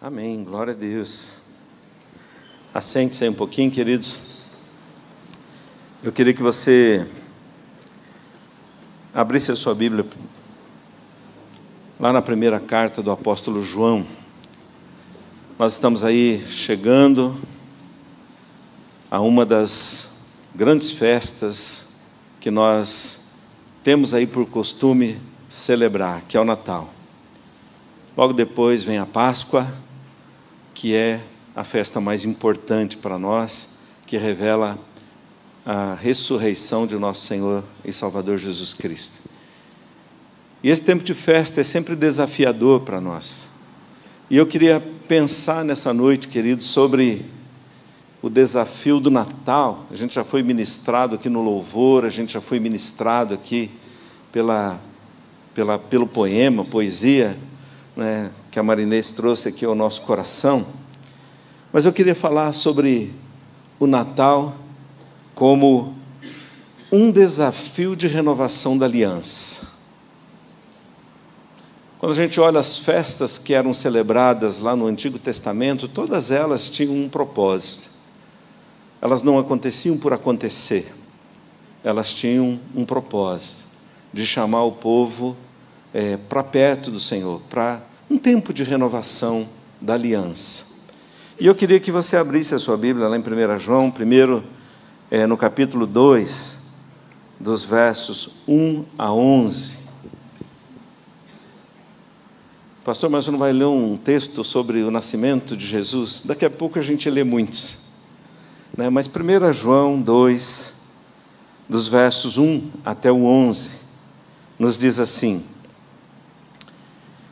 Amém, glória a Deus. Assente-se aí um pouquinho, queridos. Eu queria que você abrisse a sua Bíblia lá na primeira carta do apóstolo João. Nós estamos aí chegando a uma das grandes festas que nós temos aí por costume celebrar, que é o Natal. Logo depois vem a Páscoa, que é a festa mais importante para nós, que revela a ressurreição de nosso Senhor e Salvador Jesus Cristo. E esse tempo de festa é sempre desafiador para nós. E eu queria pensar nessa noite, queridos, sobre o desafio do Natal. A gente já foi ministrado aqui no louvor, a gente já foi ministrado aqui pelo poema, poesia, né, que a Marinês trouxe aqui ao nosso coração. Mas eu queria falar sobre o Natal como um desafio de renovação da aliança. Quando a gente olha as festas que eram celebradas lá no Antigo Testamento, todas elas tinham um propósito. Elas não aconteciam por acontecer. Elas tinham um propósito de chamar o povo para perto do Senhor, para um tempo de renovação da aliança. E eu queria que você abrisse a sua Bíblia lá em 1 João, primeiro no capítulo 2, dos versos 1 a 11. Pastor, mas você não vai ler um texto sobre o nascimento de Jesus? Daqui a pouco a gente lê muitos, né? Mas 1 João 2, dos versos 1 até o 11, nos diz assim: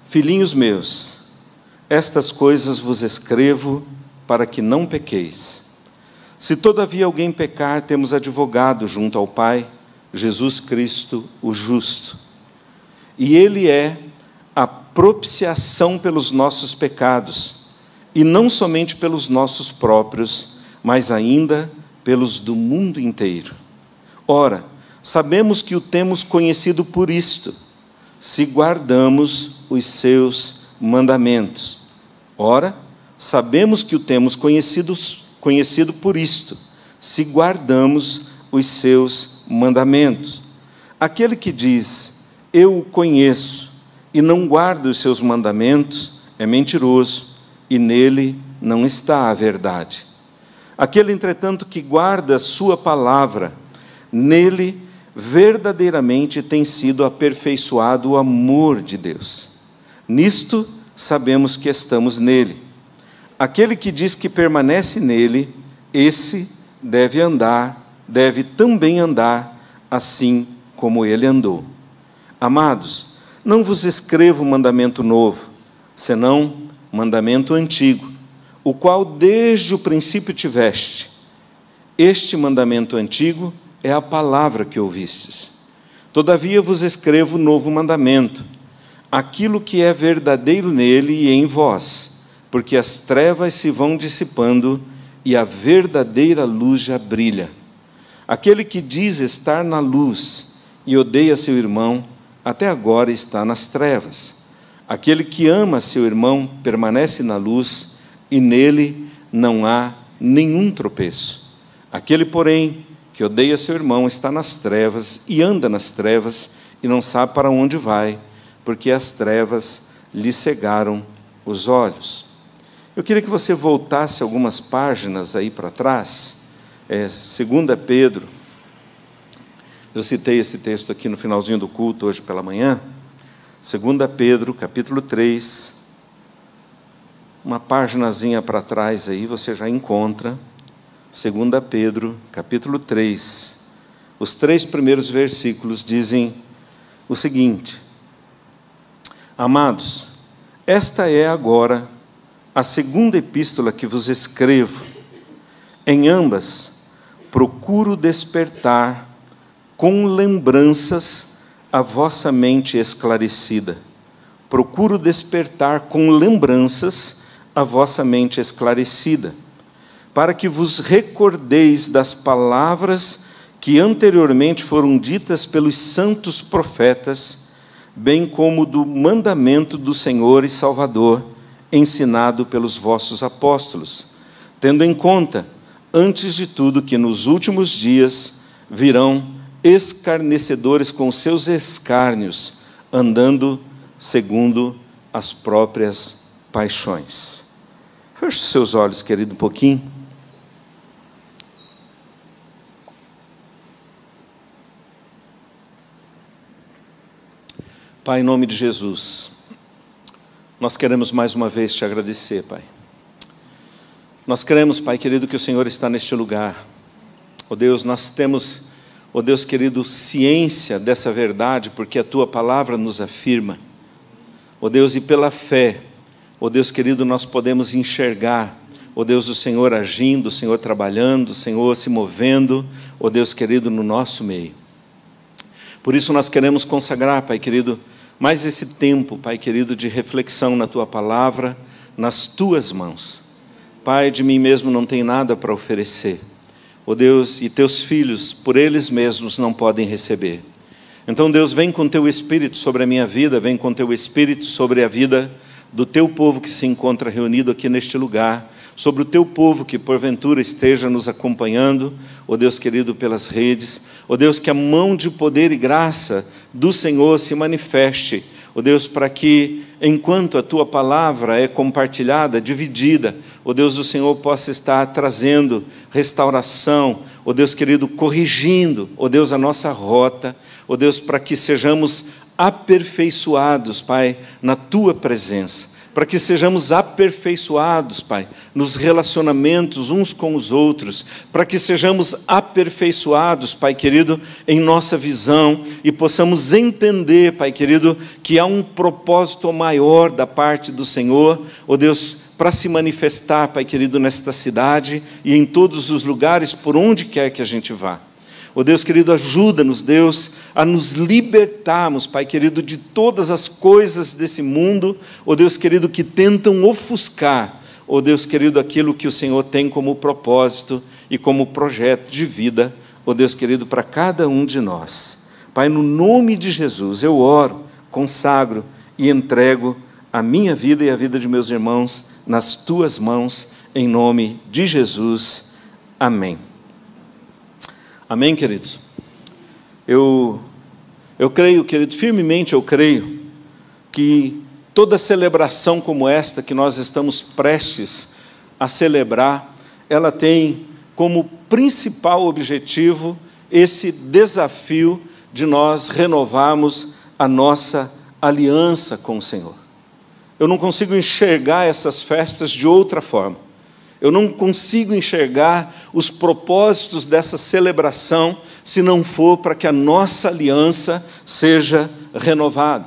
Filhinhos meus, estas coisas vos escrevo para que não pequeis. Se todavia alguém pecar, temos advogado junto ao Pai, Jesus Cristo, o justo. E Ele é a propiciação pelos nossos pecados, e não somente pelos nossos próprios, mas ainda pelos do mundo inteiro. Ora, sabemos que o temos conhecido por isto, se guardamos os seus mandamentos. Ora, sabemos que o temos conhecido por isto, se guardamos os seus mandamentos. Aquele que diz, eu o conheço, e não guarda os seus mandamentos, é mentiroso, e nele não está a verdade. Aquele, entretanto, que guarda a sua palavra, nele verdadeiramente tem sido aperfeiçoado o amor de Deus. Nisto sabemos que estamos nele. Aquele que diz que permanece nele, esse deve também andar assim como ele andou. Amados, não vos escrevo mandamento novo, senão mandamento antigo, o qual desde o princípio tiveste. Este mandamento antigo é a palavra que ouvistes. Todavia vos escrevo novo mandamento, aquilo que é verdadeiro nele e em vós, porque as trevas se vão dissipando e a verdadeira luz já brilha. Aquele que diz estar na luz e odeia seu irmão, até agora está nas trevas. Aquele que ama seu irmão permanece na luz e nele não há nenhum tropeço. Aquele, porém, que odeia seu irmão está nas trevas e anda nas trevas e não sabe para onde vai, porque as trevas lhe cegaram os olhos. Eu queria que você voltasse algumas páginas aí para trás, 2 Pedro. Eu citei esse texto aqui no finalzinho do culto, hoje pela manhã. 2 Pedro, capítulo 3. Uma paginazinha para trás aí, você já encontra. 2 Pedro, capítulo 3. Os 3 primeiros versículos dizem o seguinte: Amados, esta é agora a segunda epístola que vos escrevo. Em ambas, procuro despertar com lembranças a vossa mente esclarecida. Procuro despertar com lembranças a vossa mente esclarecida, para que vos recordeis das palavras que anteriormente foram ditas pelos santos profetas, bem como do mandamento do Senhor e Salvador, ensinado pelos vossos apóstolos, tendo em conta, antes de tudo, que nos últimos dias virão escarnecedores com seus escárnios, andando segundo as próprias paixões. Feche os seus olhos, querido, um pouquinho. Pai, em nome de Jesus, nós queremos mais uma vez te agradecer, Pai. Nós queremos, Pai querido, que o Senhor está neste lugar. Ó Deus, nós temos, ó Deus querido, ciência dessa verdade, porque a Tua palavra nos afirma. Ó Deus, e pela fé, ó Deus querido, nós podemos enxergar, ó Deus, o Senhor agindo, o Senhor trabalhando, o Senhor se movendo, ó Deus querido, no nosso meio. Por isso nós queremos consagrar, Pai querido, mais esse tempo, Pai querido, de reflexão na Tua palavra, nas Tuas mãos. Pai, de mim mesmo não tem nada para oferecer. Ó Deus, e Teus filhos, por eles mesmos, não podem receber. Então, Deus, vem com Teu Espírito sobre a minha vida, vem com Teu Espírito sobre a vida do Teu povo que se encontra reunido aqui neste lugar, sobre o Teu povo que porventura esteja nos acompanhando, ó Deus querido, pelas redes. Ó Deus, que a mão de poder e graça do Senhor se manifeste, ó Deus, para que, enquanto a Tua palavra é compartilhada, dividida, ó Deus, o Senhor possa estar trazendo restauração, ó Deus querido, corrigindo, ó Deus, a nossa rota, ó Deus, para que sejamos aperfeiçoados, Pai, na Tua presença, para que sejamos aperfeiçoados, Pai, nos relacionamentos uns com os outros, para que sejamos aperfeiçoados, Pai querido, em nossa visão e possamos entender, Pai querido, que há um propósito maior da parte do Senhor, ó Deus, para se manifestar, Pai querido, nesta cidade e em todos os lugares por onde quer que a gente vá. Ó Deus querido, ajuda-nos, Deus, a nos libertarmos, Pai querido, de todas as coisas desse mundo, ó Deus querido, que tentam ofuscar, ó Deus querido, aquilo que o Senhor tem como propósito e como projeto de vida, ó Deus querido, para cada um de nós. Pai, no nome de Jesus, eu oro, consagro e entrego a minha vida e a vida de meus irmãos nas Tuas mãos, em nome de Jesus. Amém. Amém, queridos? Eu creio, queridos, firmemente eu creio que toda celebração como esta que nós estamos prestes a celebrar, ela tem como principal objetivo esse desafio de nós renovarmos a nossa aliança com o Senhor. Eu não consigo enxergar essas festas de outra forma. Eu não consigo enxergar os propósitos dessa celebração se não for para que a nossa aliança seja renovada.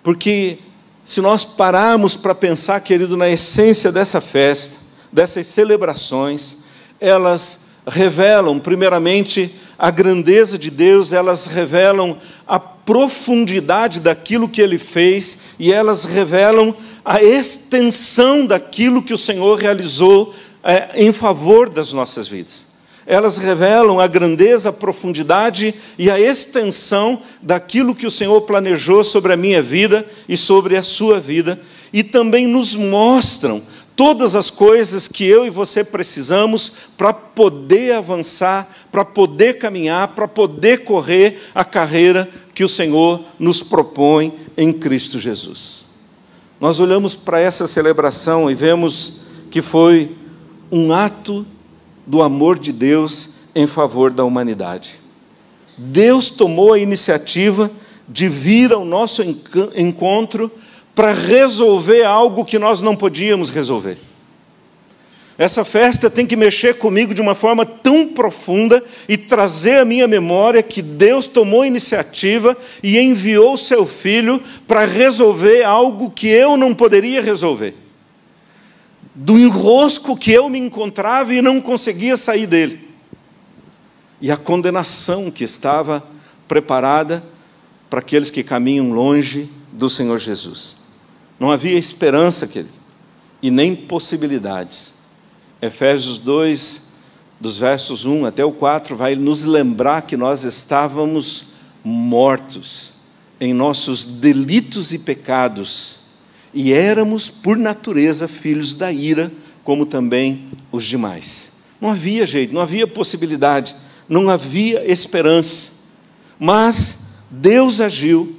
Porque se nós pararmos para pensar, querido, na essência dessa festa, dessas celebrações, elas revelam, primeiramente, a grandeza de Deus, elas revelam a profundidade daquilo que Ele fez e elas revelam a extensão daquilo que o Senhor realizou em favor das nossas vidas. Elas revelam a grandeza, a profundidade e a extensão daquilo que o Senhor planejou sobre a minha vida e sobre a sua vida, e também nos mostram todas as coisas que eu e você precisamos para poder avançar, para poder caminhar, para poder correr a carreira que o Senhor nos propõe em Cristo Jesus. Nós olhamos para essa celebração e vemos que foi um ato do amor de Deus em favor da humanidade. Deus tomou a iniciativa de vir ao nosso encontro para resolver algo que nós não podíamos resolver. Essa festa tem que mexer comigo de uma forma tão profunda e trazer à minha memória que Deus tomou a iniciativa e enviou o seu Filho para resolver algo que eu não poderia resolver. Do enrosco que eu me encontrava e não conseguia sair dele. E a condenação que estava preparada para aqueles que caminham longe do Senhor Jesus. Não havia esperança, querido, e nem possibilidades. Efésios 2, dos versos 1 até o 4, vai nos lembrar que nós estávamos mortos em nossos delitos e pecados, e éramos, por natureza, filhos da ira, como também os demais. Não havia jeito, não havia possibilidade, não havia esperança. Mas Deus agiu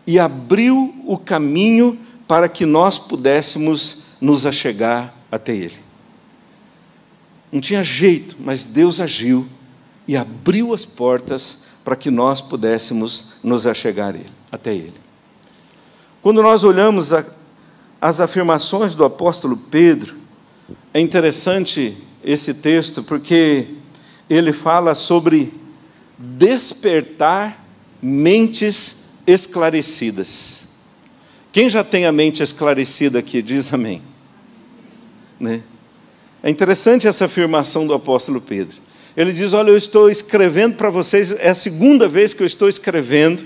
e abriu o caminho para que nós pudéssemos nos achegar até Ele. Não tinha jeito, mas Deus agiu e abriu as portas para que nós pudéssemos nos achegar até Ele. Quando nós olhamos as afirmações do apóstolo Pedro, é interessante esse texto, porque ele fala sobre despertar mentes esclarecidas. Quem já tem a mente esclarecida aqui, diz amém. Né? É interessante essa afirmação do apóstolo Pedro. Ele diz, olha, eu estou escrevendo para vocês, é a segunda vez que eu estou escrevendo,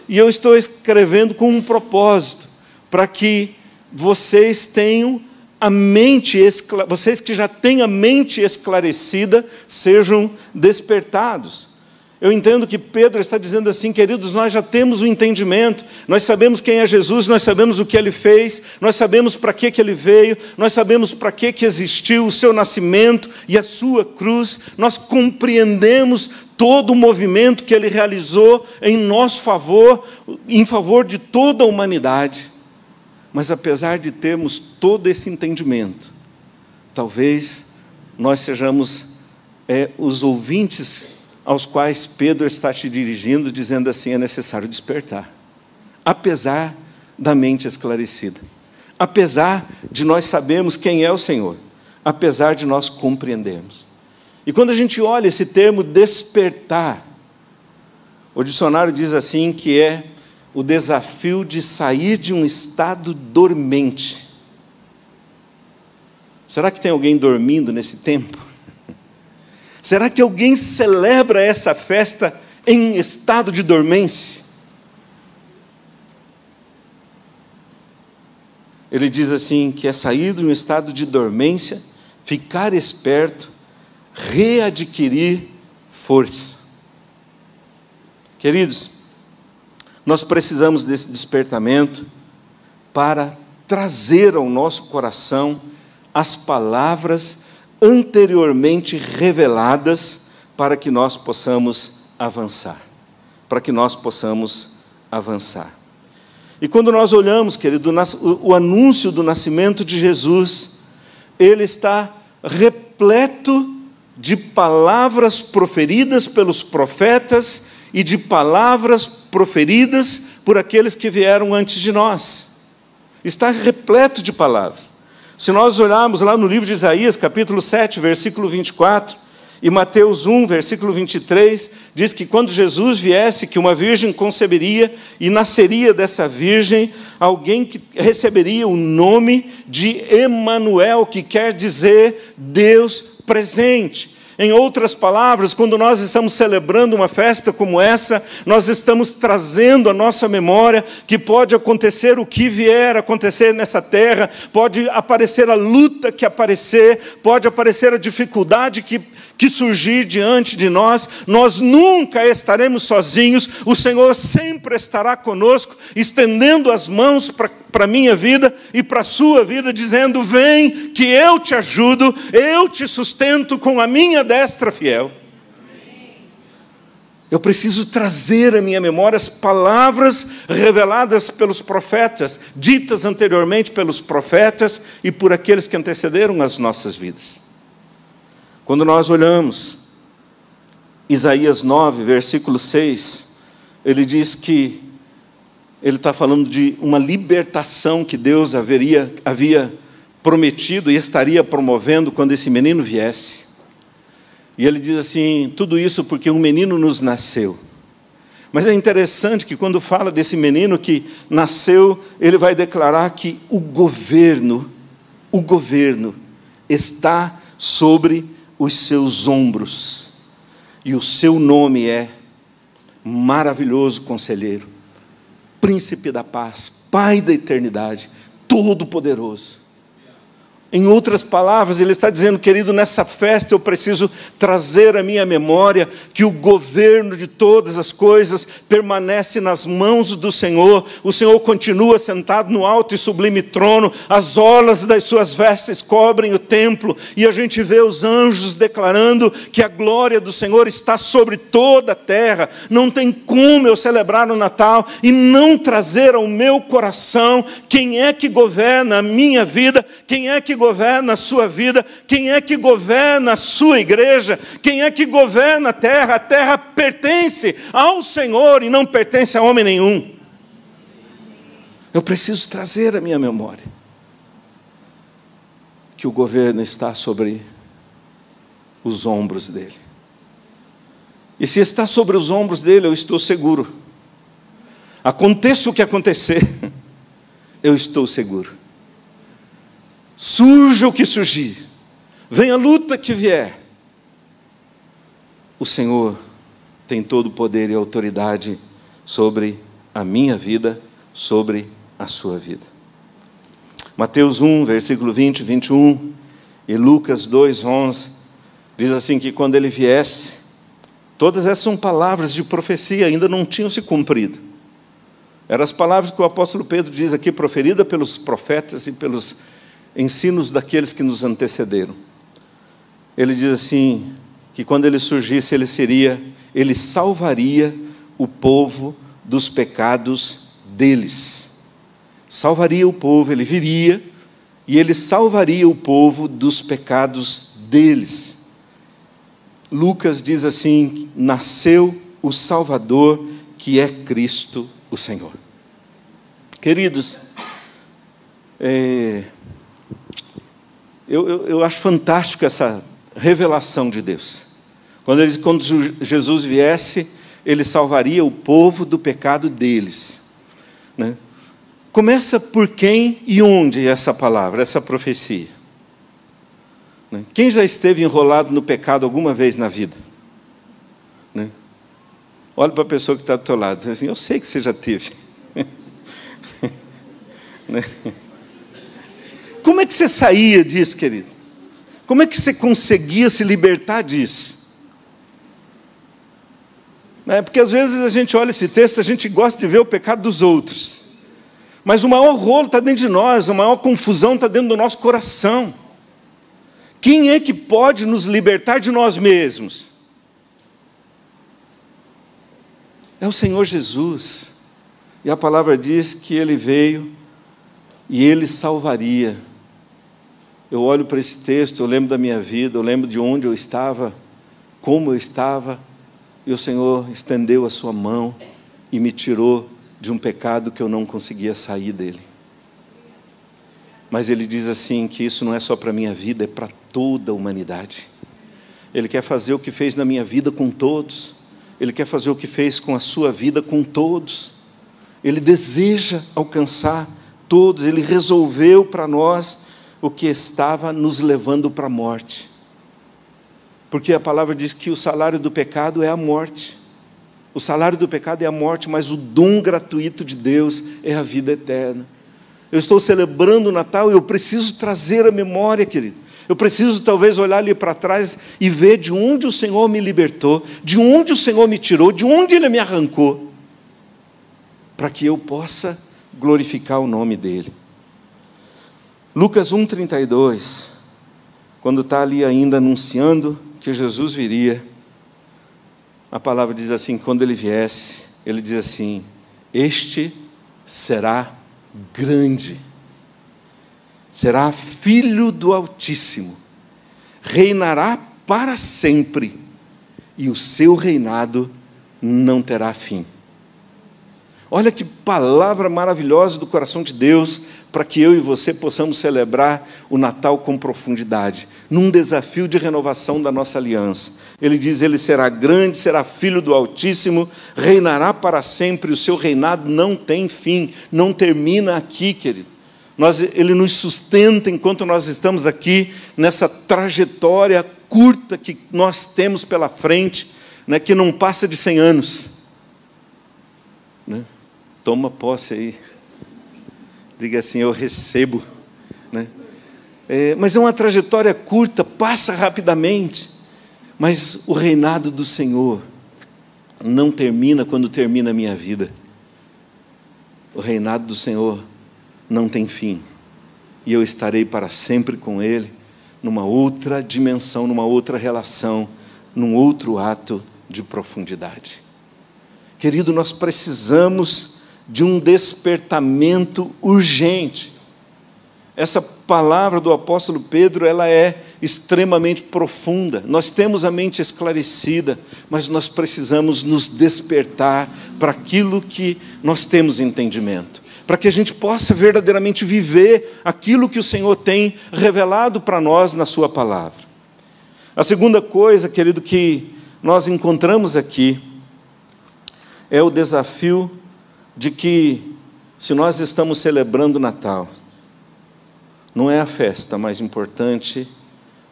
e eu estou escrevendo com um propósito, para que vocês tenham a mente, vocês que já têm a mente esclarecida, sejam despertados. Eu entendo que Pedro está dizendo assim, queridos, nós já temos o entendimento, nós sabemos quem é Jesus, nós sabemos o que Ele fez, nós sabemos para que Ele veio, nós sabemos para que existiu o seu nascimento e a sua cruz, nós compreendemos todo o movimento que Ele realizou em nosso favor, em favor de toda a humanidade. Mas apesar de termos todo esse entendimento, talvez nós sejamos os ouvintes aos quais Pedro está se dirigindo, dizendo assim, é necessário despertar. Apesar da mente esclarecida. Apesar de nós sabermos quem é o Senhor. Apesar de nós compreendermos. E quando a gente olha esse termo despertar, o dicionário diz assim que é o desafio de sair de um estado dormente. Será que tem alguém dormindo nesse tempo? Será que alguém celebra essa festa em estado de dormência? Ele diz assim, que é sair de um estado de dormência, ficar esperto, readquirir força. Queridos, nós precisamos desse despertamento para trazer ao nosso coração as palavras anteriormente reveladas para que nós possamos avançar. Para que nós possamos avançar. E quando nós olhamos, querido, o anúncio do nascimento de Jesus, ele está repleto de palavras proferidas pelos profetas e de palavras proferidas por aqueles que vieram antes de nós. Está repleto de palavras. Se nós olharmos lá no livro de Isaías, capítulo 7, versículo 24, e Mateus 1, versículo 23, diz que quando Jesus viesse, que uma virgem conceberia e nasceria dessa virgem, alguém que receberia o nome de Emanuel, que quer dizer Deus presente. Em outras palavras, quando nós estamos celebrando uma festa como essa, nós estamos trazendo à nossa memória que pode acontecer o que vier acontecer nessa terra, pode aparecer a luta que aparecer, pode aparecer a dificuldade que surgir diante de nós, nós nunca estaremos sozinhos, o Senhor sempre estará conosco, estendendo as mãos para a minha vida e para a sua vida, dizendo, vem que eu te ajudo, eu te sustento com a minha destra fiel. Eu preciso trazer à minha memória as palavras reveladas pelos profetas, ditas anteriormente pelos profetas e por aqueles que antecederam as nossas vidas. Quando nós olhamos Isaías 9, versículo 6, ele diz que ele está falando de uma libertação que Deus havia prometido e estaria promovendo quando esse menino viesse. E ele diz assim, tudo isso porque um menino nos nasceu. Mas é interessante que quando fala desse menino que nasceu, ele vai declarar que o governo está sobre os seus ombros, e o seu nome é Maravilhoso Conselheiro, Príncipe da Paz, Pai da Eternidade, Todo-Poderoso. Em outras palavras, ele está dizendo, querido, nessa festa eu preciso trazer à minha memória que o governo de todas as coisas permanece nas mãos do Senhor. O Senhor continua sentado no alto e sublime trono, as orlas das suas vestes cobrem o templo, e a gente vê os anjos declarando que a glória do Senhor está sobre toda a terra. Não tem como eu celebrar o Natal e não trazer ao meu coração quem é que governa a minha vida, quem é que governa a sua vida, quem é que governa a sua igreja, quem é que governa a terra pertence ao Senhor e não pertence a homem nenhum. Eu preciso trazer à minha memória que o governo está sobre os ombros dele. E se está sobre os ombros dele, eu estou seguro. Aconteça o que acontecer, eu estou seguro. Surja o que surgir, venha a luta que vier, o Senhor tem todo o poder e autoridade sobre a minha vida, sobre a sua vida. Mateus 1, versículo 20 e 21, e Lucas 2, 11, diz assim que quando ele viesse, todas essas são palavras de profecia, ainda não tinham se cumprido. Eram as palavras que o apóstolo Pedro diz aqui, proferida pelos profetas e pelos ensinos daqueles que nos antecederam. Ele diz assim, que quando ele surgisse, ele salvaria o povo dos pecados deles. Salvaria o povo, ele viria, e ele salvaria o povo dos pecados deles. Lucas diz assim, nasceu o Salvador, que é Cristo o Senhor. Queridos, eu acho fantástico essa revelação de Deus. Quando Jesus viesse, ele salvaria o povo do pecado deles. Né? Começa por quem e onde essa palavra, essa profecia? Né? Quem já esteve enrolado no pecado alguma vez na vida? Né? Olha para a pessoa que está do teu lado, diz assim, eu sei que você já teve. Né? Como é que você saía disso, querido? Como é que você conseguia se libertar disso? Porque às vezes a gente olha esse texto, a gente gosta de ver o pecado dos outros. Mas o maior rolo está dentro de nós, a maior confusão está dentro do nosso coração. Quem é que pode nos libertar de nós mesmos? É o Senhor Jesus. E a palavra diz que Ele veio e Ele salvaria. Eu olho para esse texto, eu lembro da minha vida, eu lembro de onde eu estava, como eu estava, e o Senhor estendeu a sua mão e me tirou de um pecado que eu não conseguia sair dele. Mas Ele diz assim, que isso não é só para a minha vida, é para toda a humanidade. Ele quer fazer o que fez na minha vida com todos, Ele quer fazer o que fez com a sua vida com todos, Ele deseja alcançar todos, Ele resolveu para nós o que estava nos levando para a morte. Porque a palavra diz que o salário do pecado é a morte. O salário do pecado é a morte, mas o dom gratuito de Deus é a vida eterna. Eu estou celebrando o Natal e eu preciso trazer a memória, querido. Eu preciso talvez olhar ali para trás e ver de onde o Senhor me libertou, de onde o Senhor me tirou, de onde Ele me arrancou, para que eu possa glorificar o nome dEle. Lucas 1,32, quando está ali ainda anunciando que Jesus viria, a palavra diz assim, quando Ele viesse, Ele diz assim, este será grande, será filho do Altíssimo, reinará para sempre, e o seu reinado não terá fim. Olha que palavra maravilhosa do coração de Deus, para que eu e você possamos celebrar o Natal com profundidade, num desafio de renovação da nossa aliança. Ele diz, ele será grande, será filho do Altíssimo, reinará para sempre, o seu reinado não tem fim, não termina aqui, querido. Ele nos sustenta enquanto nós estamos aqui, nessa trajetória curta que nós temos pela frente, né, que não passa de 100 anos. Né? Toma posse aí. Diga assim, eu recebo. Né? mas é uma trajetória curta, passa rapidamente. Mas o reinado do Senhor não termina quando termina a minha vida. O reinado do Senhor não tem fim. E eu estarei para sempre com Ele, numa outra dimensão, numa outra relação, num outro ato de profundidade. Querido, nós precisamos de um despertamento urgente. Essa palavra do apóstolo Pedro, ela é extremamente profunda. Nós temos a mente esclarecida, mas nós precisamos nos despertar para aquilo que nós temos entendimento, para que a gente possa verdadeiramente viver aquilo que o Senhor tem revelado para nós na sua palavra. A segunda coisa, querido, que nós encontramos aqui é o desafio de que, se nós estamos celebrando o Natal, não é a festa mais importante,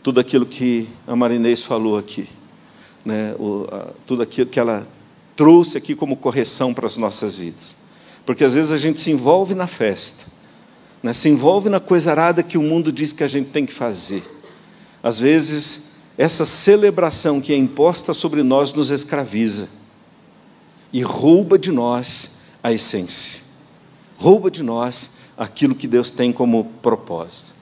tudo aquilo que a Marinês falou aqui, né? Tudo aquilo que ela trouxe aqui como correção para as nossas vidas. Porque às vezes a gente se envolve na festa, né? Se envolve na coisa arada que o mundo diz que a gente tem que fazer. Às vezes, essa celebração que é imposta sobre nós nos escraviza e rouba de nós a essência, rouba de nós aquilo que Deus tem como propósito.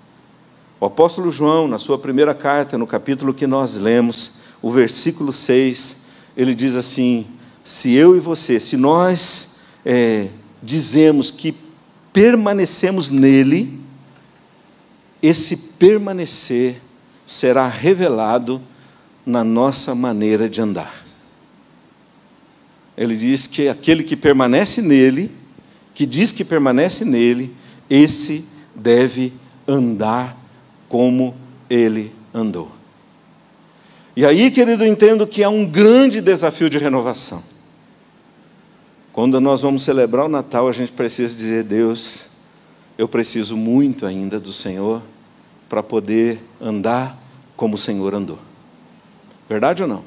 O apóstolo João, na sua primeira carta, no capítulo que nós lemos, o versículo 6, ele diz assim: se eu e você, se nós dizemos que permanecemos nele, esse permanecer será revelado na nossa maneira de andar. Ele diz que aquele que permanece nele, que diz que permanece nele, esse deve andar como ele andou. E aí, querido, eu entendo que há um grande desafio de renovação. Quando nós vamos celebrar o Natal, a gente precisa dizer: Deus, eu preciso muito ainda do Senhor para poder andar como o Senhor andou. Verdade ou não?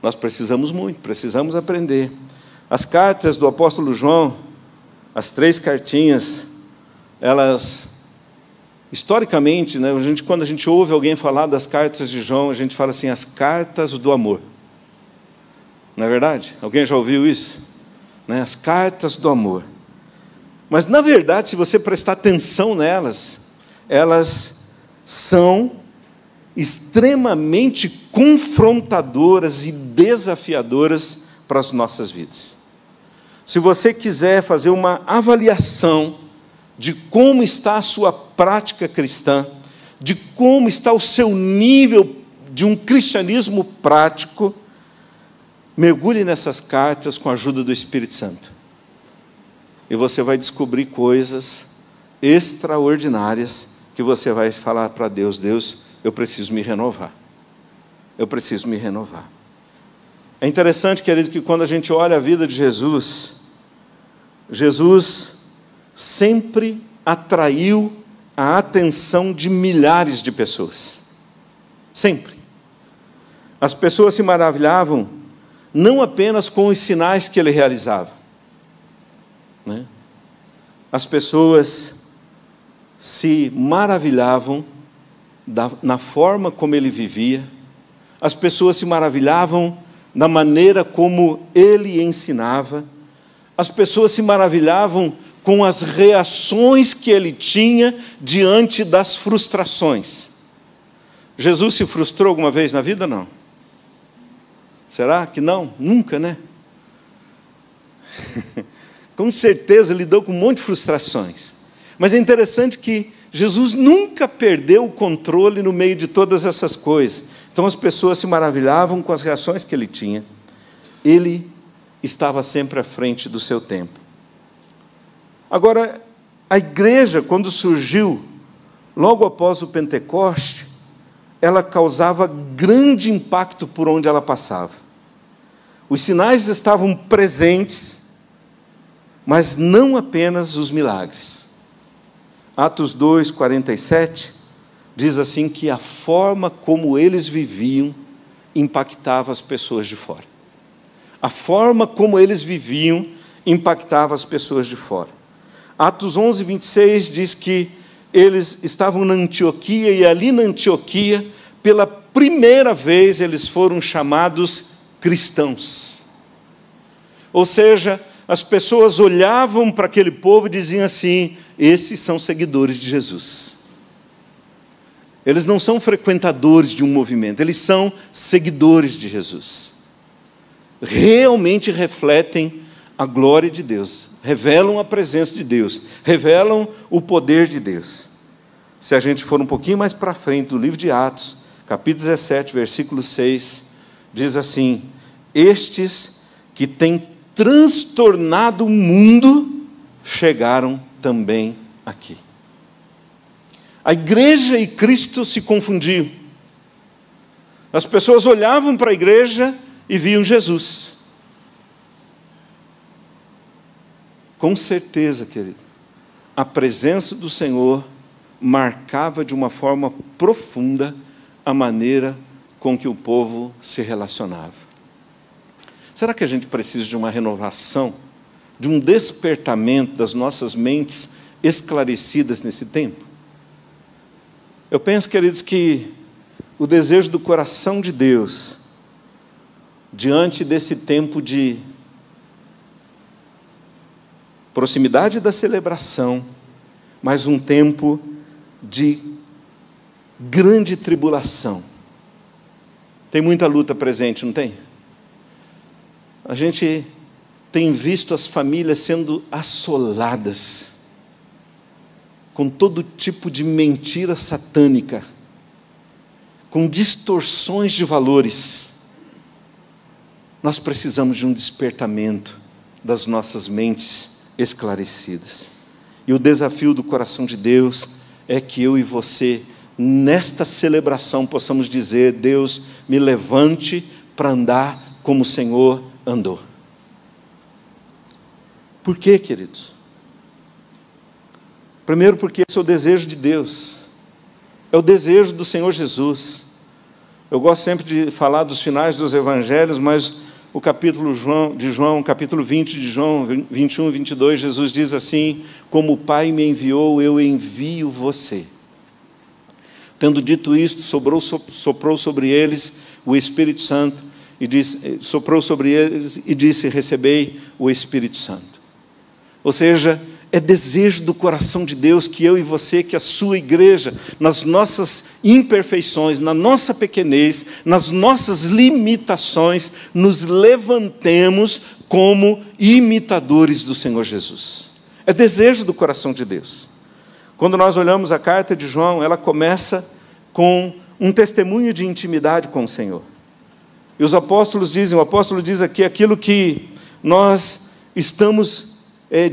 Nós precisamos muito, precisamos aprender. As cartas do apóstolo João, as 3 cartinhas, elas, historicamente, né, quando a gente ouve alguém falar das cartas de João, a gente fala assim: as cartas do amor. Não é verdade? Alguém já ouviu isso? Né? As cartas do amor. Mas, na verdade, se você prestar atenção nelas, elas são extremamente confrontadoras e desafiadoras para as nossas vidas. Se você quiser fazer uma avaliação de como está a sua prática cristã, de como está o seu nível de um cristianismo prático, mergulhe nessas cartas com a ajuda do Espírito Santo. E você vai descobrir coisas extraordinárias que você vai falar para Deus: Deus, eu preciso me renovar. Eu preciso me renovar. É interessante, querido, que quando a gente olha a vida de Jesus, Jesus sempre atraiu a atenção de milhares de pessoas. Sempre. As pessoas se maravilhavam não apenas com os sinais que ele realizava, né? As pessoas se maravilhavam na forma como ele vivia, as pessoas se maravilhavam da maneira como ele ensinava, as pessoas se maravilhavam com as reações que ele tinha diante das frustrações. Jesus se frustrou alguma vez na vida? Não. Será que não? Nunca, né? Com certeza lidou com um monte de frustrações. Mas é interessante que Jesus nunca perdeu o controle no meio de todas essas coisas. Então as pessoas se maravilhavam com as reações que ele tinha. Ele estava sempre à frente do seu tempo. Agora, a igreja, quando surgiu, logo após o Pentecoste, ela causava grande impacto por onde ela passava. Os sinais estavam presentes, mas não apenas os milagres. Atos 2:47 diz assim que a forma como eles viviam impactava as pessoas de fora. A forma como eles viviam impactava as pessoas de fora. Atos 11:26 diz que eles estavam na Antioquia, e ali na Antioquia, pela primeira vez, eles foram chamados cristãos. Ou seja, as pessoas olhavam para aquele povo e diziam assim: esses são seguidores de Jesus. Eles não são frequentadores de um movimento, eles são seguidores de Jesus. Realmente refletem a glória de Deus, revelam a presença de Deus, revelam o poder de Deus. Se a gente for um pouquinho mais para frente, do livro de Atos, capítulo 17, versículo 6, diz assim: estes que têm transtornado o mundo, chegaram também aqui. A igreja e Cristo se confundiam. As pessoas olhavam para a igreja e viam Jesus. Com certeza, querido, a presença do Senhor marcava de uma forma profunda a maneira com que o povo se relacionava. Será que a gente precisa de uma renovação, de um despertamento das nossas mentes esclarecidas nesse tempo? Eu penso, queridos, que o desejo do coração de Deus, diante desse tempo de proximidade da celebração, mas um tempo de grande tribulação. Tem muita luta presente, não tem? A gente tem visto as famílias sendo assoladas com todo tipo de mentira satânica, com distorções de valores. Nós precisamos de um despertamento das nossas mentes esclarecidas. E o desafio do coração de Deus é que eu e você, nesta celebração, possamos dizer: Deus, me levante para andar como o Senhor andou. Por quê, queridos? Primeiro, porque esse é o desejo de Deus, é o desejo do Senhor Jesus. Eu gosto sempre de falar dos finais dos evangelhos, mas o capítulo de João, capítulo 20 de João, 21 e 22, Jesus diz assim: como o Pai me enviou, eu envio você. Tendo dito isto, soprou sobre eles o Espírito Santo, soprou sobre eles e disse: recebei o Espírito Santo. Ou seja, é desejo do coração de Deus que eu e você, que a sua igreja, nas nossas imperfeições, na nossa pequenez, nas nossas limitações, nos levantemos como imitadores do Senhor Jesus. É desejo do coração de Deus. Quando nós olhamos a carta de João, ela começa com um testemunho de intimidade com o Senhor. E os apóstolos dizem, o apóstolo diz aqui: aquilo que nós estamos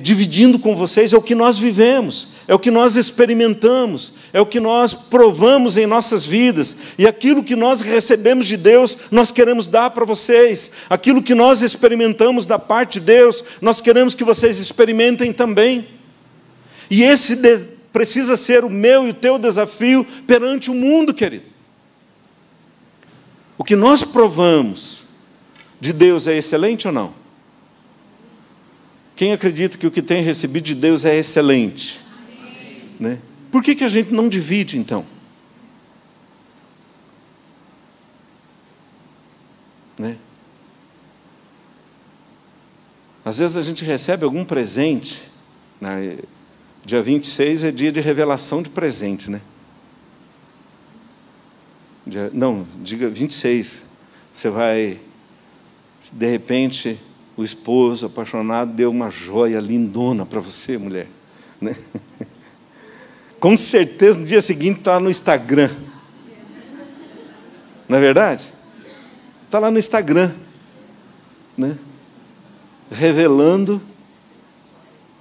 dividindo com vocês é o que nós vivemos, é o que nós experimentamos, é o que nós provamos em nossas vidas, e aquilo que nós recebemos de Deus, nós queremos dar para vocês. Aquilo que nós experimentamos da parte de Deus, nós queremos que vocês experimentem também. E esse precisa ser o meu e o teu desafio perante o mundo, querido. O que nós provamos de Deus é excelente ou não? Quem acredita que o que tem recebido de Deus é excelente? Né? Por que a gente não divide, então? Né? Às vezes a gente recebe algum presente, né? Dia 26 é dia de revelação de presente, né? Diga 26. Você vai, de repente, o esposo apaixonado deu uma joia lindona para você, mulher, né? Com certeza no dia seguinte está no Instagram. Não é verdade? Está lá no Instagram, né? Revelando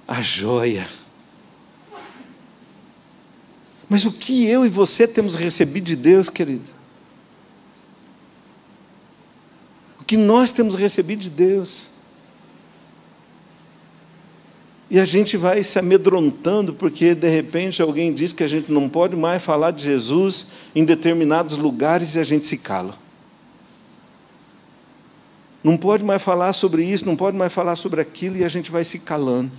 a joia. Mas o que eu e você temos recebido de Deus, querido? O que nós temos recebido de Deus? E a gente vai se amedrontando porque, de repente, alguém diz que a gente não pode mais falar de Jesus em determinados lugares e a gente se cala. Não pode mais falar sobre isso, não pode mais falar sobre aquilo, e a gente vai se calando.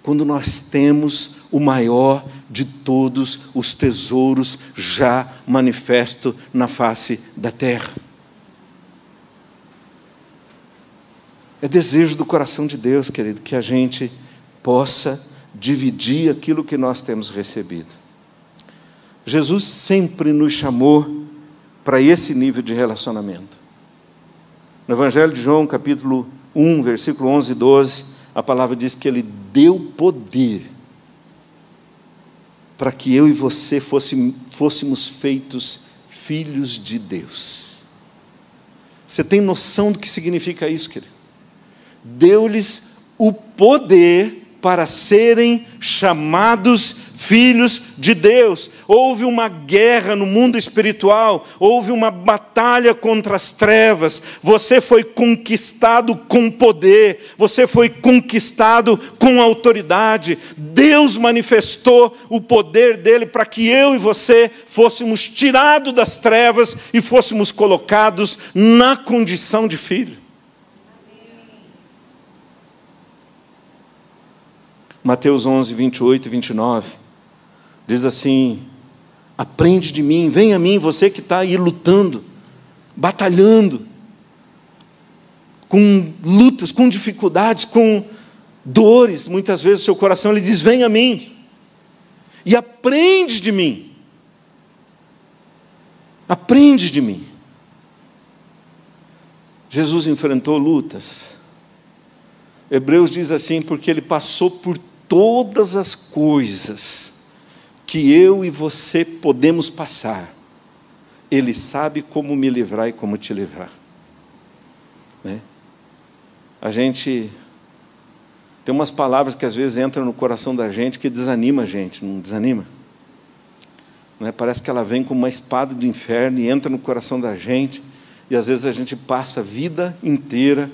Quando nós temos o maior de todos os tesouros já manifesto na face da terra. É desejo do coração de Deus, querido, que a gente possa dividir aquilo que nós temos recebido. Jesus sempre nos chamou para esse nível de relacionamento. No Evangelho de João, capítulo 1, versículo 11 e 12, a palavra diz que Ele deu poder para que eu e você fôssemos feitos filhos de Deus. Você tem noção do que significa isso, querido? Deu-lhes o poder para serem chamados filhos de Deus. Houve uma guerra no mundo espiritual, houve uma batalha contra as trevas. Você foi conquistado com poder, você foi conquistado com autoridade. Deus manifestou o poder dele para que eu e você fôssemos tirados das trevas e fôssemos colocados na condição de filho. Mateus 11, 28 e 29, diz assim: aprende de mim, vem a mim, você que está aí lutando, batalhando, com lutas, com dificuldades, com dores, muitas vezes o seu coração, ele diz, vem a mim, e aprende de mim, aprende de mim. Jesus enfrentou lutas. Hebreus diz assim, porque Ele passou por todas as coisas que eu e você podemos passar. Ele sabe como me livrar e como te livrar. Né? A gente tem umas palavras que às vezes entram no coração da gente que desanima a gente, não desanima? Não é? Parece que ela vem como uma espada do inferno e entra no coração da gente, e às vezes a gente passa a vida inteira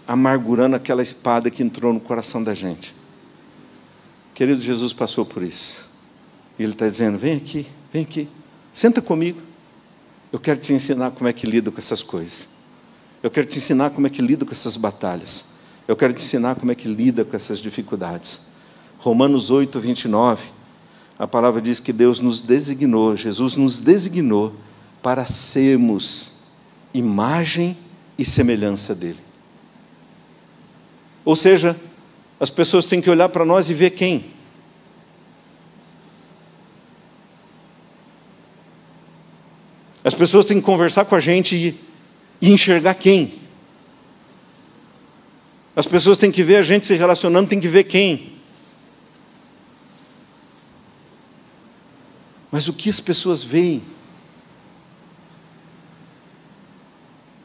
amargurando aquela espada que entrou no coração da gente. Querido, Jesus passou por isso. E Ele está dizendo, vem aqui, senta comigo. Eu quero te ensinar como é que lida com essas coisas. Eu quero te ensinar como é que lida com essas batalhas. Eu quero te ensinar como é que lida com essas dificuldades. Romanos 8, 29, a palavra diz que Deus nos designou, Jesus nos designou para sermos imagem e semelhança dEle. Ou seja, as pessoas têm que olhar para nós e ver quem? As pessoas têm que conversar com a gente e enxergar quem? As pessoas têm que ver a gente se relacionando, têm que ver quem? Mas o que as pessoas veem?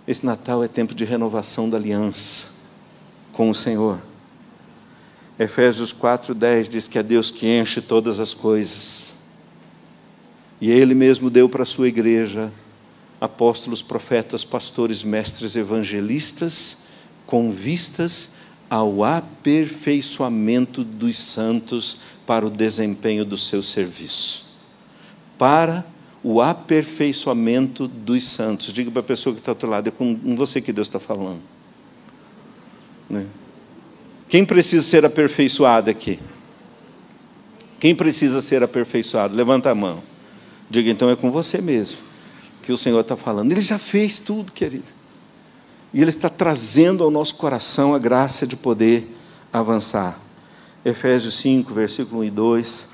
Esse Natal é tempo de renovação da aliança com o Senhor. Efésios 4:10 diz que é Deus que enche todas as coisas. E Ele mesmo deu para a sua igreja apóstolos, profetas, pastores, mestres, evangelistas, com vistas ao aperfeiçoamento dos santos para o desempenho do seu serviço. Para o aperfeiçoamento dos santos. Diga para a pessoa que está ao outro lado, é com você que Deus está falando. Né? Quem precisa ser aperfeiçoado aqui? Quem precisa ser aperfeiçoado? Levanta a mão. Diga, então é com você mesmo que o Senhor está falando. Ele já fez tudo, querido. E Ele está trazendo ao nosso coração a graça de poder avançar. Efésios 5, versículo 1 e 2,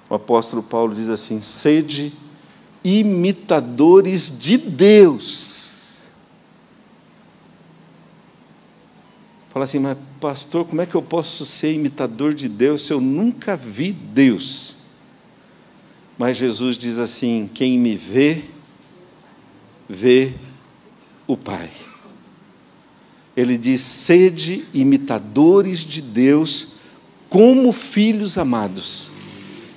o apóstolo Paulo diz assim, sede imitadores de Deus. Fala assim, mas pastor, como é que eu posso ser imitador de Deus se eu nunca vi Deus? Mas Jesus diz assim, quem me vê, vê o Pai. Ele diz, sede imitadores de Deus como filhos amados,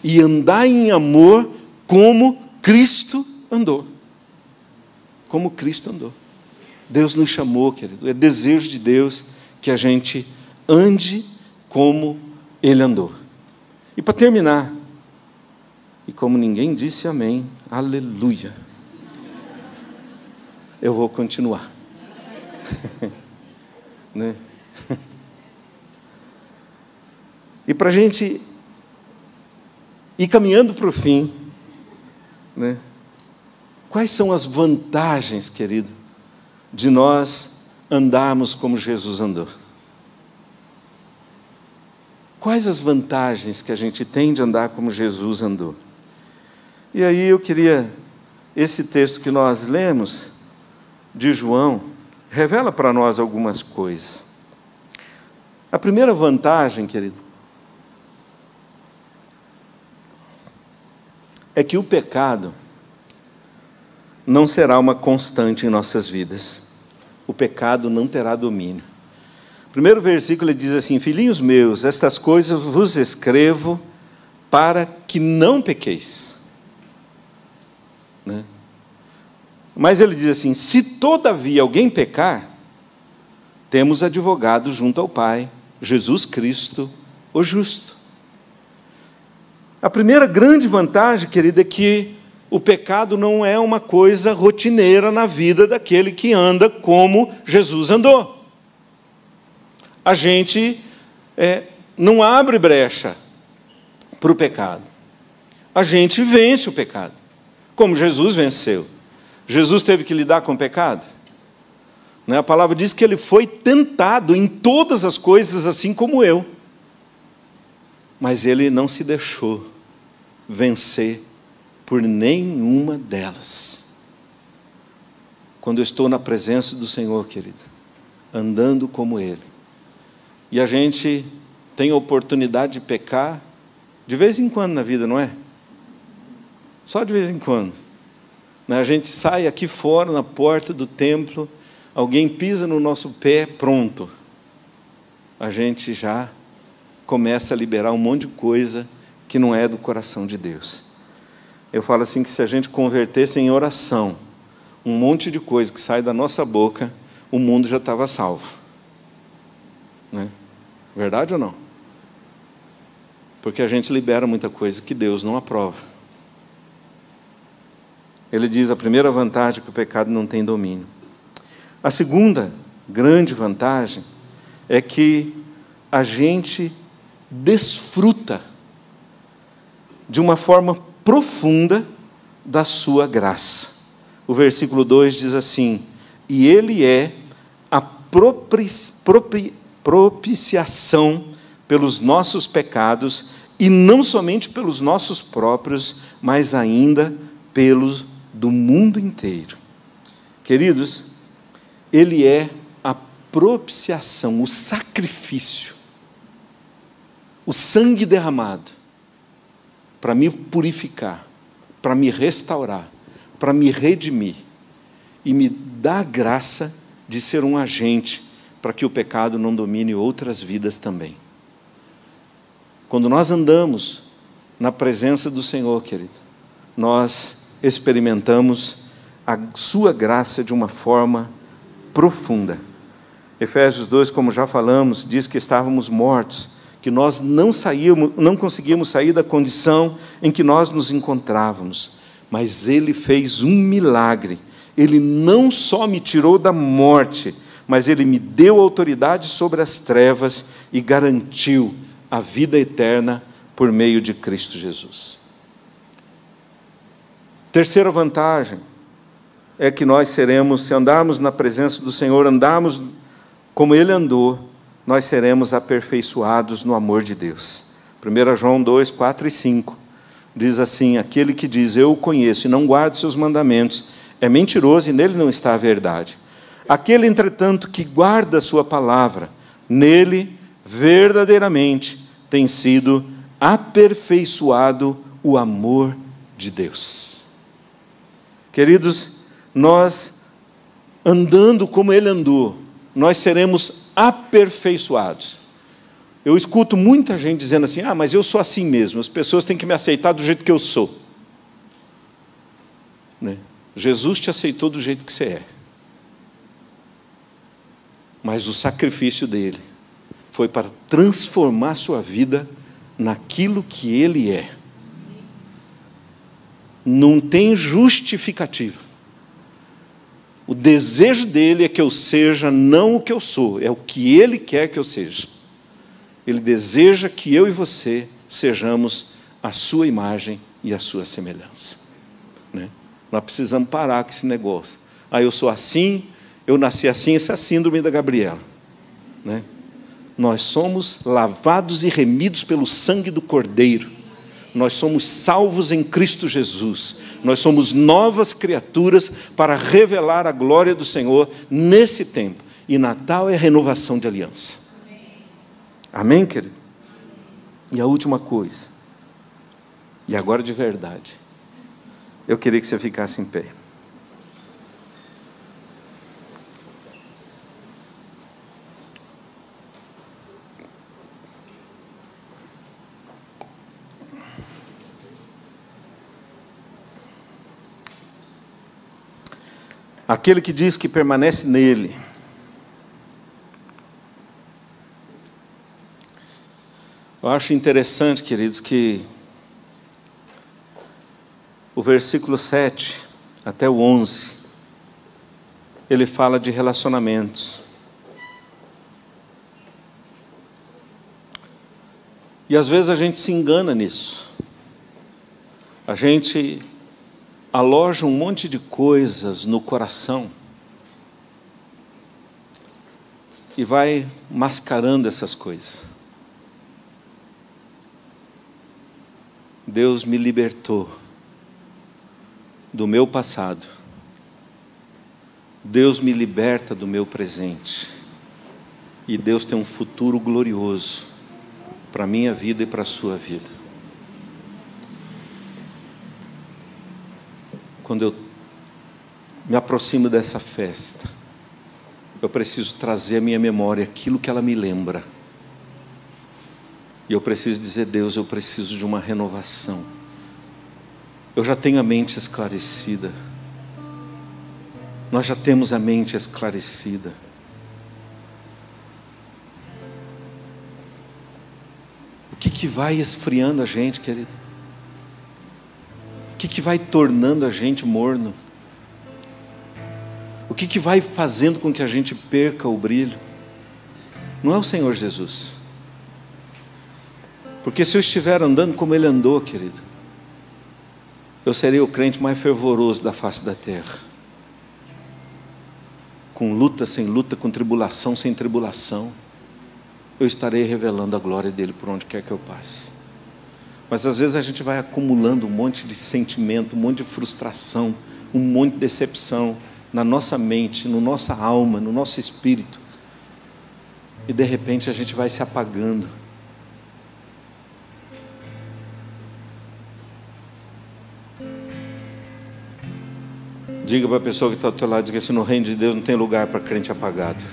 e andai em amor como Cristo andou. Como Cristo andou. Deus nos chamou, querido, é desejo de Deus que a gente ande como Ele andou. E para terminar, e como ninguém disse amém, aleluia, eu vou continuar. Né? E para a gente E caminhando para o fim, né? Quais são as vantagens, querido, de nós andarmos como Jesus andou? Quais as vantagens que a gente tem de andar como Jesus andou? E aí eu queria, esse texto que nós lemos, de João, revela para nós algumas coisas. A primeira vantagem, querido, é que o pecado não será uma constante em nossas vidas. O pecado não terá domínio. O primeiro versículo ele diz assim: filhinhos meus, estas coisas vos escrevo para que não pequeis. Né? Mas ele diz assim: se todavia alguém pecar, temos advogado junto ao Pai, Jesus Cristo, o justo. A primeira grande vantagem, querida, é que o pecado não é uma coisa rotineira na vida daquele que anda como Jesus andou. A gente não abre brecha para o pecado. A gente vence o pecado, como Jesus venceu. Jesus teve que lidar com o pecado? Né? A palavra diz que ele foi tentado em todas as coisas, assim como eu. Mas ele não se deixou vencer por nenhuma delas. Quando eu estou na presença do Senhor, querido, andando como Ele, e a gente tem a oportunidade de pecar de vez em quando na vida, não é? Só de vez em quando. A gente sai aqui fora, na porta do templo, alguém pisa no nosso pé, pronto. A gente já começa a liberar um monte de coisa que não é do coração de Deus. Eu falo assim, que se a gente convertesse em oração um monte de coisa que sai da nossa boca, o mundo já estava salvo. Né? Verdade ou não? Porque a gente libera muita coisa que Deus não aprova. Ele diz, a primeira vantagem é que o pecado não tem domínio. A segunda grande vantagem é que a gente desfruta de uma forma profunda da sua graça. O versículo 2 diz assim: e Ele é a propiciação pelos nossos pecados, e não somente pelos nossos próprios, mas ainda pelos do mundo inteiro. Queridos, Ele é a propiciação, o sacrifício, o sangue derramado, para me purificar, para me restaurar, para me redimir, e me dá a graça de ser um agente para que o pecado não domine outras vidas também. Quando nós andamos na presença do Senhor, querido, nós experimentamos a sua graça de uma forma profunda. Efésios 2, como já falamos, diz que estávamos mortos, que nós não conseguíamos sair da condição em que nós nos encontrávamos, mas Ele fez um milagre. Ele não só me tirou da morte, mas Ele me deu autoridade sobre as trevas e garantiu a vida eterna por meio de Cristo Jesus. Terceira vantagem é que nós seremos, se andarmos na presença do Senhor, andarmos como Ele andou, nós seremos aperfeiçoados no amor de Deus. 1 João 2, 4 e 5 diz assim: aquele que diz eu o conheço e não guarda os seus mandamentos é mentiroso e nele não está a verdade. Aquele, entretanto, que guarda a sua palavra, nele verdadeiramente tem sido aperfeiçoado o amor de Deus. Queridos, nós andando como Ele andou, nós seremos aperfeiçoados. Eu escuto muita gente dizendo assim: mas eu sou assim mesmo, as pessoas têm que me aceitar do jeito que eu sou. Né? Jesus te aceitou do jeito que você é. Mas o sacrifício dele foi para transformar sua vida naquilo que Ele é. Não tem justificativa. O desejo dele é que eu seja não o que eu sou, é o que Ele quer que eu seja. Ele deseja que eu e você sejamos a sua imagem e a sua semelhança, né? Nós precisamos parar com esse negócio. Eu sou assim, eu nasci assim, essa é a síndrome da Gabriela, né? Nós somos lavados e remidos pelo sangue do Cordeiro. Nós somos salvos em Cristo Jesus. Nós somos novas criaturas para revelar a glória do Senhor nesse tempo. E Natal é renovação de aliança. Amém, querido? E a última coisa, e agora de verdade, eu queria que você ficasse em pé. Aquele que diz que permanece nele. Eu acho interessante, queridos, que o versículo 7 até o 11, ele fala de relacionamentos. E às vezes a gente se engana nisso. A gente aloja um monte de coisas no coração e vai mascarando essas coisas. Deus me libertou do meu passado. Deus me liberta do meu presente. E Deus tem um futuro glorioso para a minha vida e para a sua vida. Quando eu me aproximo dessa festa, eu preciso trazer à minha memória aquilo que ela me lembra. E eu preciso dizer: Deus, eu preciso de uma renovação. Eu já tenho a mente esclarecida. Nós já temos a mente esclarecida. O que vai esfriando a gente, querido? O que vai tornando a gente morno? O que vai fazendo com que a gente perca o brilho? Não é o Senhor Jesus. Porque se eu estiver andando como Ele andou, querido, eu serei o crente mais fervoroso da face da terra. Com luta, sem luta, com tribulação, sem tribulação, eu estarei revelando a glória dEle por onde quer que eu passe. Mas às vezes a gente vai acumulando um monte de sentimento, um monte de frustração, um monte de decepção na nossa mente, na nossa alma, no nosso espírito. E de repente a gente vai se apagando. Diga para a pessoa que está ao teu lado, diga assim: no reino de Deus não tem lugar para crente apagado.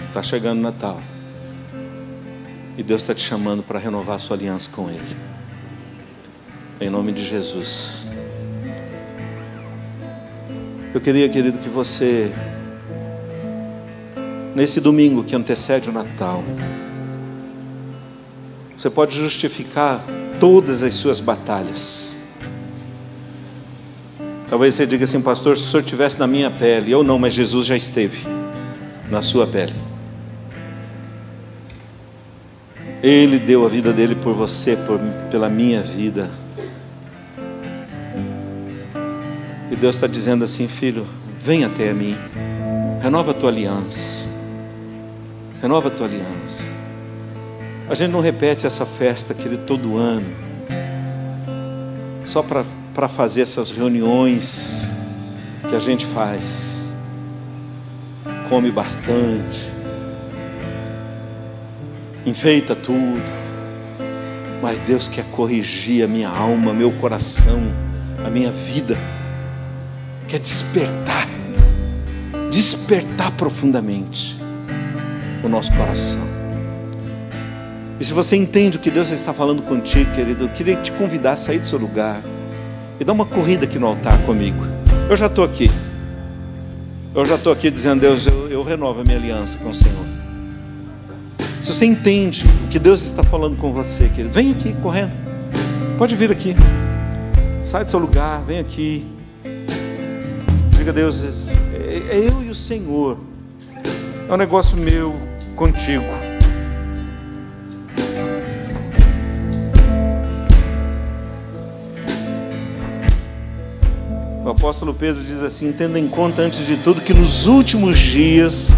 Está chegando o Natal. E Deus está te chamando para renovar a sua aliança com Ele. Em nome de Jesus. Eu queria, querido, que você, nesse domingo que antecede o Natal, você pode justificar todas as suas batalhas. Talvez você diga assim: pastor, se o senhor estivesse na minha pele. Eu não, mas Jesus já esteve na sua pele. Ele deu a vida dele por você, pela minha vida. E Deus está dizendo assim: filho, vem até mim, renova a tua aliança. Renova a tua aliança. A gente não repete essa festa, querido, todo ano, só para fazer essas reuniões que a gente faz. Come bastante, enfeita tudo, mas Deus quer corrigir a minha alma, meu coração, a minha vida. Quer despertar profundamente o nosso coração. E se você entende o que Deus está falando contigo, querido, eu queria te convidar a sair do seu lugar e dar uma corrida aqui no altar comigo. Eu já estou aqui dizendo: Deus, eu renovo a minha aliança com o Senhor. Se você entende o que Deus está falando com você, querido, vem aqui correndo. Pode vir aqui. Sai do seu lugar, vem aqui. Diga a Deus, é eu e o Senhor. É um negócio meu contigo. O apóstolo Pedro diz assim: tendo em conta antes de tudo que nos últimos dias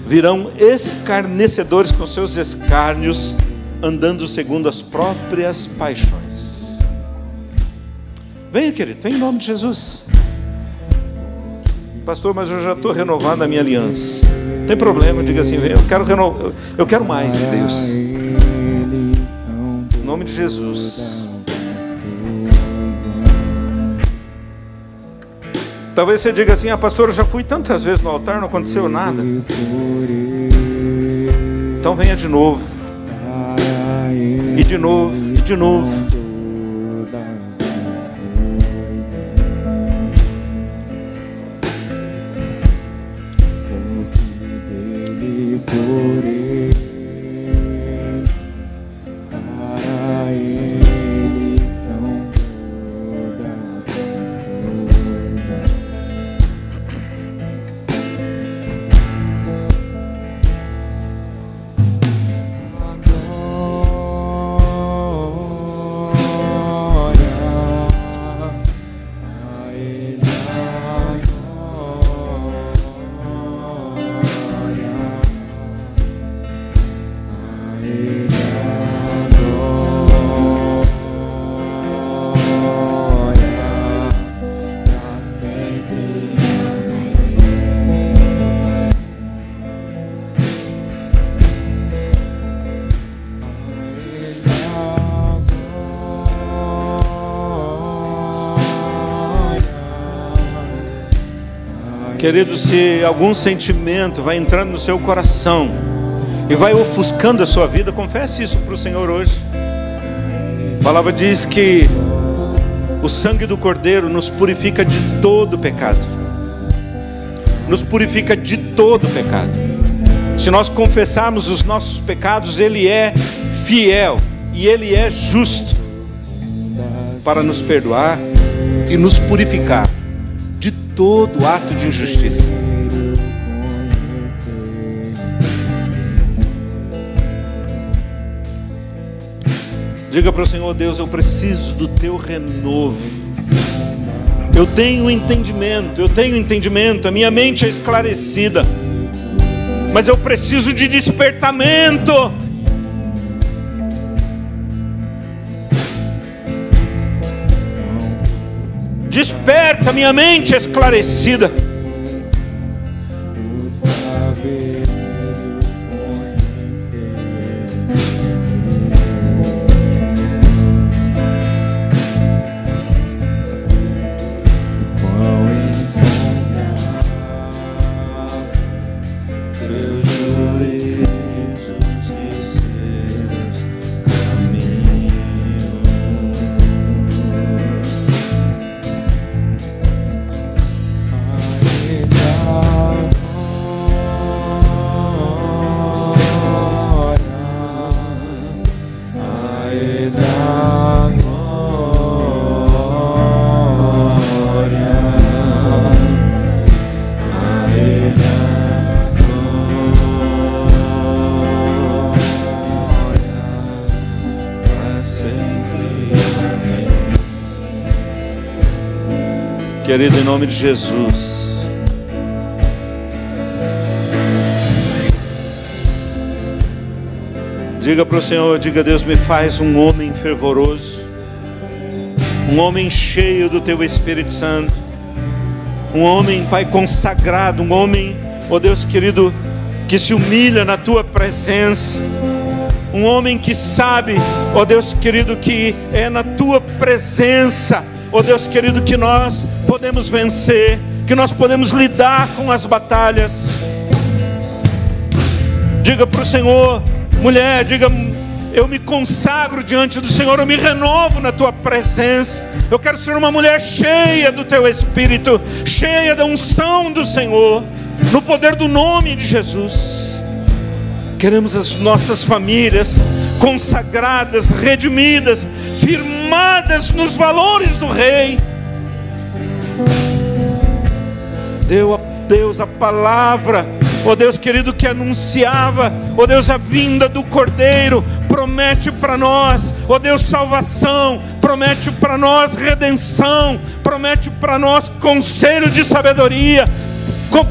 virão escarnecedores com seus escárnios, andando segundo as próprias paixões. Venha, querido, vem em nome de Jesus. Pastor, mas eu já estou renovado na minha aliança. Não tem problema, diga assim: eu quero mais de Deus. Em nome de Jesus. Talvez você diga assim: pastor, eu já fui tantas vezes no altar, não aconteceu nada. Então venha de novo. E de novo, e de novo. Querido, se algum sentimento vai entrando no seu coração e vai ofuscando a sua vida, confesse isso para o Senhor hoje. A palavra diz que o sangue do Cordeiro nos purifica de todo pecado. Nos purifica de todo pecado. Se nós confessarmos os nossos pecados, Ele é fiel e Ele é justo para nos perdoar e nos purificar de todo ato de injustiça. Diga para o Senhor: Deus, eu preciso do teu renovo. Eu tenho entendimento, a minha mente é esclarecida, mas eu preciso de despertamento. Desperta minha mente esclarecida. Querido, em nome de Jesus, diga para o Senhor, diga: Deus, me faz um homem fervoroso, um homem cheio do Teu Espírito Santo, um homem, Pai, consagrado, um homem, ó Deus querido, que se humilha na Tua presença, um homem que sabe, ó Deus querido, que é na Tua presença, ó Deus querido, que nós podemos vencer, que nós podemos lidar com as batalhas. Diga para o Senhor, mulher, diga: eu me consagro diante do Senhor, eu me renovo na Tua presença. Eu quero ser uma mulher cheia do Teu Espírito, cheia da unção do Senhor, no poder do nome de Jesus. Queremos as nossas famílias consagradas, redimidas, firmadas nos valores do Rei. Deus, a palavra, ó Deus querido, que anunciava, ó Deus, a vinda do Cordeiro, promete para nós, ó Deus, salvação, promete para nós redenção, promete para nós conselho de sabedoria,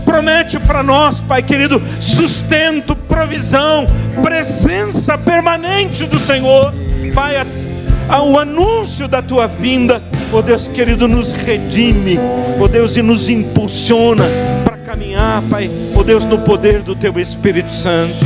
promete para nós, Pai querido, sustento, provisão, presença permanente do Senhor. Pai, o anúncio da tua vinda, ó Deus querido, nos redime, ó Deus, e nos impulsiona para caminhar, Pai, ó Deus, no poder do teu Espírito Santo.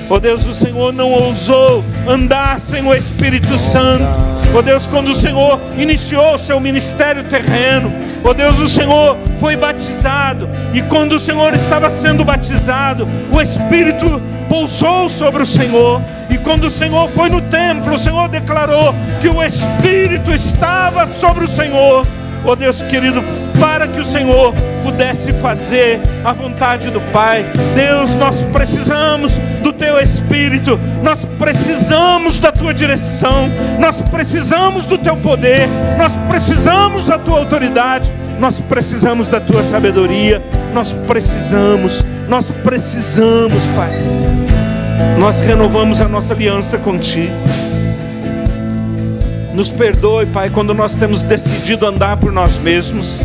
Ó Deus, o Senhor não ousou andar sem o Espírito Santo. Ó Deus, quando o Senhor iniciou o seu ministério terreno, ó Deus, o Senhor foi batizado, e quando o Senhor estava sendo batizado, o Espírito pousou sobre o Senhor, e quando o Senhor foi no templo, o Senhor declarou que o Espírito estava sobre o Senhor. Ó Deus querido, para que o Senhor pudesse fazer a vontade do Pai. Deus, nós precisamos do teu Espírito, nós precisamos da tua direção, nós precisamos do teu poder, nós precisamos da tua autoridade, nós precisamos da tua sabedoria, nós precisamos, Pai. Nós renovamos a nossa aliança contigo. Nos perdoe, Pai, quando nós temos decidido andar por nós mesmos.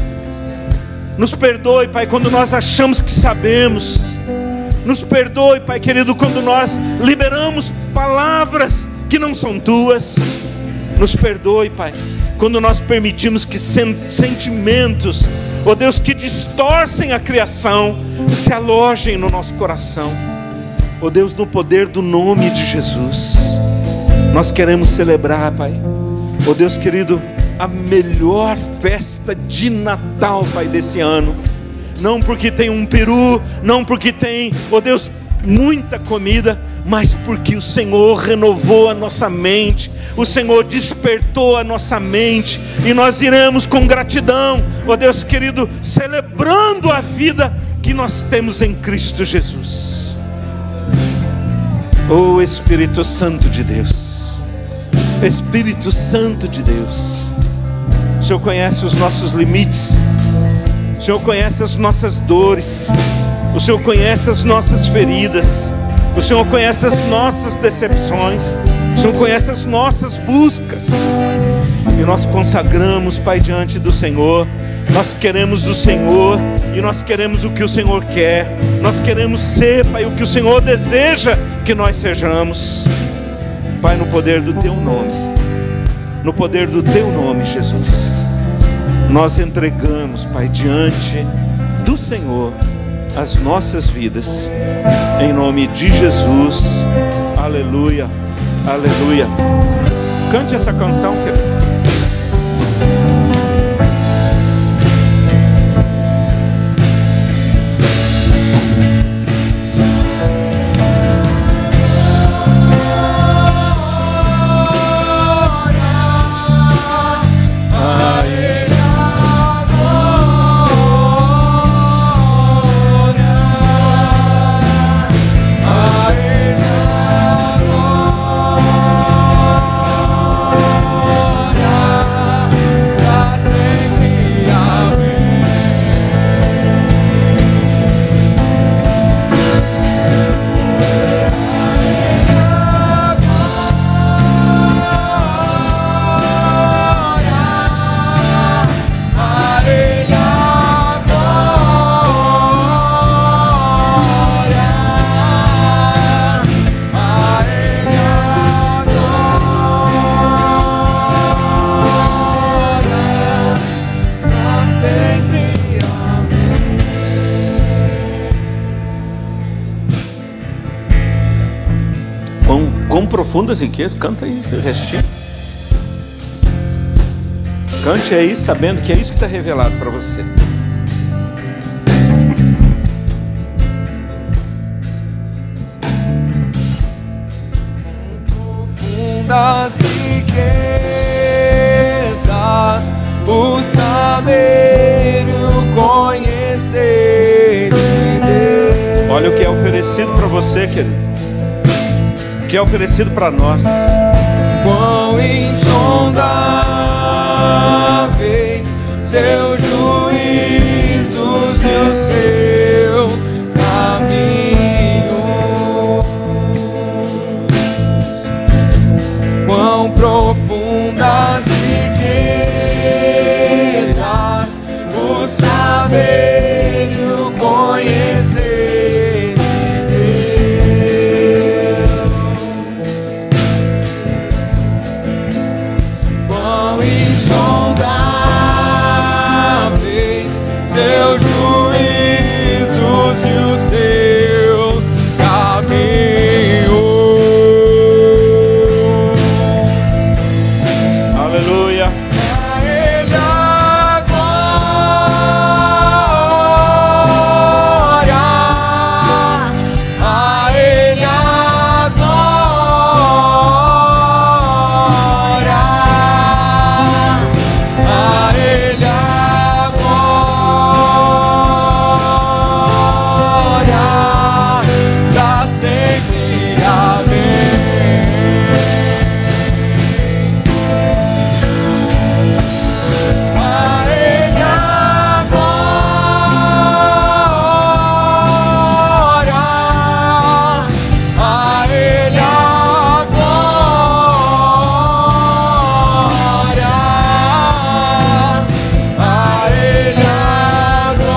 Nos perdoe, Pai, quando nós achamos que sabemos. Nos perdoe, Pai querido, quando nós liberamos palavras que não são tuas. Nos perdoe, Pai, quando nós permitimos que sentimentos, ó Deus, que distorcem a criação, se alojem no nosso coração. Ó Deus, no poder do nome de Jesus, nós queremos celebrar, Pai, ó Deus querido, a melhor festa de Natal, Pai, desse ano. Não porque tem um peru, não porque tem, ó Deus, muita comida, mas porque o Senhor renovou a nossa mente, o Senhor despertou a nossa mente, e nós iremos com gratidão, ó Deus querido, celebrando a vida que nós temos em Cristo Jesus. Ó Espírito Santo de Deus, Espírito Santo de Deus, o Senhor conhece os nossos limites, o Senhor conhece as nossas dores, o Senhor conhece as nossas feridas, o Senhor conhece as nossas decepções, o Senhor conhece as nossas buscas, e nós consagramos, Pai, diante do Senhor. Nós queremos o Senhor, e nós queremos o que o Senhor quer, nós queremos ser, Pai, o que o Senhor deseja que nós sejamos. Pai, no poder do teu nome, no poder do teu nome, Jesus, nós entregamos, Pai, diante do Senhor as nossas vidas, em nome de Jesus. Aleluia, aleluia. Cante essa canção, querido. Quão profundas riquezas, canta aí esse restinho. Cante aí, sabendo que é isso que está revelado para você. Profundas riquezas, o saber e o conhecer de Deus. Olha o que é oferecido para você, querido. O que é oferecido para nós. Quão insondáveis seus juízos e os seus caminhos. Quão profundas riquezas o saber e o conhecer de Deus. Quão insondáveis seus juízos e os seus caminhos. Aleluia. A Ele a glória, a Ele a glória, a Ele a glória, pra sempre. Amém. A Ele a glória, a Ele a glória, a Ele a glória,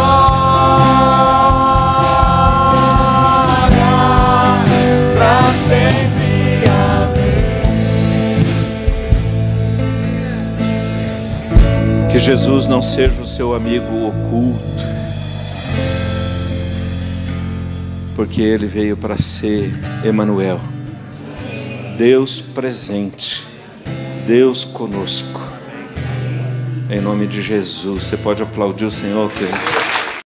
pra sempre. Amém. Que Jesus não seja o seu amigo oculto, porque Ele veio para ser Emanuel, Deus presente, Deus conosco. Em nome de Jesus, você pode aplaudir o Senhor, querido?